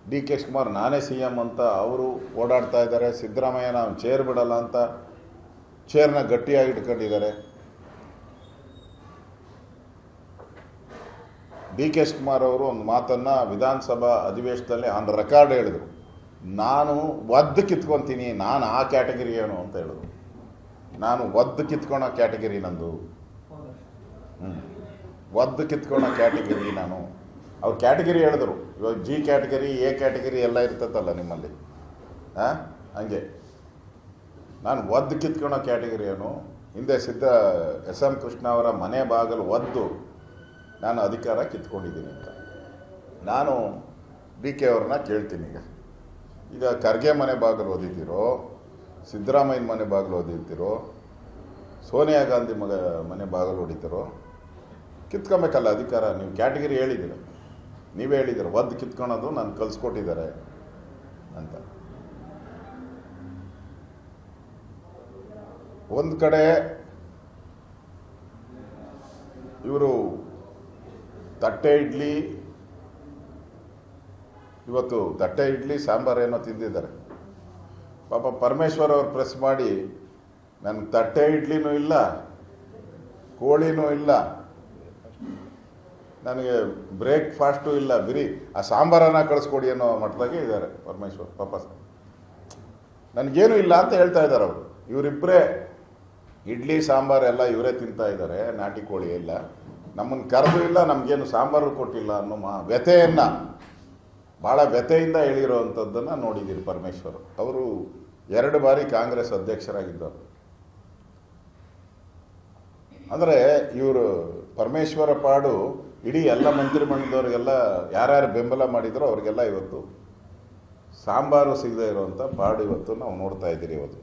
D K Shivakumar ನಾನೇ C M ಅಂತ ಅವರು ಓಡಾಡ್ತಾ ಇದ್ದಾರೆ. ಸಿದ್ದರಾಮಯ್ಯ ನಾವು ಚೇರ್ ಬಿಡಲ್ಲ ಅಂತ ಚೇರ್ನ ಗಟ್ಟಿಯಾಗಿ ಇಟ್ಕೊಂಡಿದ್ದಾರೆ. ಡಿ ಕೆ ಶಿವಕುಮಾರ್ ಅವರು ಒಂದು ಮಾತನ್ನು ವಿಧಾನಸಭಾ ಅಧಿವೇಶನದಲ್ಲಿ ಆನ್ ರೆಕಾರ್ಡ್ ಹೇಳಿದರು. ನಾನು ಒದ್ದು ಕಿತ್ಕೊತೀನಿ, ನಾನು ಆ ಕ್ಯಾಟಗರಿ ಏನು ಅಂತ ಹೇಳಿದ್ರು. ನಾನು ಒದ್ದು ಕಿತ್ಕೊಳೋ ಕ್ಯಾಟಗರಿ ನಂದು, ಒದ್ದು ಕಿತ್ಕೊಳೋ ಕ್ಯಾಟಗರಿ ನಾನು. ಅವ್ರು ಕ್ಯಾಟಗರಿ ಹೇಳಿದ್ರು. ಇವಾಗ ಜಿ ಕ್ಯಾಟಗರಿ, ಎ ಕ್ಯಾಟಗರಿ ಎಲ್ಲ ಇರ್ತದಲ್ಲ ನಿಮ್ಮಲ್ಲಿ, ಹಂಗೆ ನಾನು ಒದ್ದು ಕಿತ್ಕೊಳೋ ಕ್ಯಾಟಗರಿ ಏನು. ಹಿಂದೆ ಎಸ್ ಎಂ ಕೃಷ್ಣ ಅವರ ಮನೆ ಬಾಗಿಲು ಒದ್ದು ನಾನು ಅಧಿಕಾರ ಕಿತ್ಕೊಂಡಿದ್ದೀನಿ ಅಂತ. ನಾನು ಡಿ ಕೆ ಅವ್ರನ್ನ ಕೇಳ್ತೀನಿ, ಈಗ ಖರ್ಗೆ ಮನೆ ಬಾಗಿಲು ಓದಿದ್ದೀರೋ, ಸಿದ್ದರಾಮಯ್ಯನ ಮನೆ ಬಾಗಿಲು ಓದಿರ್ತೀರೋ, ಸೋನಿಯಾ ಗಾಂಧಿ ಮನೆ ಬಾಗಿಲು ಹೊಡಿತೀರೋ, ಕಿತ್ಕೊಬೇಕಲ್ಲ ಅಧಿಕಾರ. ನೀವು ಕ್ಯಾಟಗರಿ ಹೇಳಿದ್ದೀರ, ನೀವೇ ಹೇಳಿದ್ದೀರ ಒದ್ದು ಕಿತ್ಕೊಳೋದು ನಾನು ಕಲಿಸ್ಕೊಟ್ಟಿದ್ದಾರೆ ಅಂತ. ಒಂದು ಕಡೆ ಇವರು ತಟ್ಟೆ ಇಡ್ಲಿ, ಇವತ್ತು ತಟ್ಟೆ ಇಡ್ಲಿ ಸಾಂಬಾರೇನೋ ತಿಂದಿದ್ದಾರೆ. ಪಾಪ ಪರಮೇಶ್ವರ್ ಅವರು ಪ್ರೆಸ್ ಮಾಡಿ, ನನಗೆ ತಟ್ಟೆ ಇಡ್ಲಿನೂ ಇಲ್ಲ, ಕೋಳಿನೂ ಇಲ್ಲ, ನನಗೆ ಬ್ರೇಕ್ಫಾಸ್ಟು ಇಲ್ಲ, ಬಿರಿ ಆ ಸಾಂಬಾರನ್ನು ಕಳಿಸ್ಕೊಡಿ ಅನ್ನೋ ಮಟ್ಟದಾಗೆ ಇದ್ದಾರೆ ಪರಮೇಶ್ವರ್. ಪಾಪ ನನಗೇನು ಇಲ್ಲ ಅಂತ ಹೇಳ್ತಾ ಇದ್ದಾರೆ ಅವರು. ಇವರಿಬ್ಬರೇ ಇಡ್ಲಿ ಸಾಂಬಾರು ಎಲ್ಲ ಇವರೇ ತಿಂತಾ ಇದ್ದಾರೆ, ನಾಟಿ ಕೋಳಿ ಇಲ್ಲ, ನಮ್ಮನ್ನು ಕರೆದು ಇಲ್ಲ, ನಮಗೇನು ಸಾಂಬಾರು ಕೊಟ್ಟಿಲ್ಲ ಅನ್ನೋ ವ್ಯಥೆಯನ್ನು, ಭಾಳ ವ್ಯಥೆಯಿಂದ ಹೇಳಿರೋವಂಥದ್ದನ್ನು ನೋಡಿದ್ದೀರಿ ಪರಮೇಶ್ವರ್. ಅವರು 2 ಬಾರಿ ಕಾಂಗ್ರೆಸ್ ಅಧ್ಯಕ್ಷರಾಗಿದ್ದರು. ಅಂದರೆ ಇವರು ಪರಮೇಶ್ವರ ಪಾಡು ಇಡೀ ಎಲ್ಲ ಮಂತ್ರಿಮಂಡಲದವ್ರಿಗೆಲ್ಲ ಯಾರ್ಯಾರು ಬೆಂಬಲ ಮಾಡಿದ್ರು ಅವ್ರಿಗೆಲ್ಲ ಇವತ್ತು ಸಾಂಬಾರು ಸಿಗದೆ ಇರುವಂಥ ಪಾಡು ಇವತ್ತು ನಾವು ನೋಡ್ತಾ ಇದ್ದೀರಿ ಇವತ್ತು.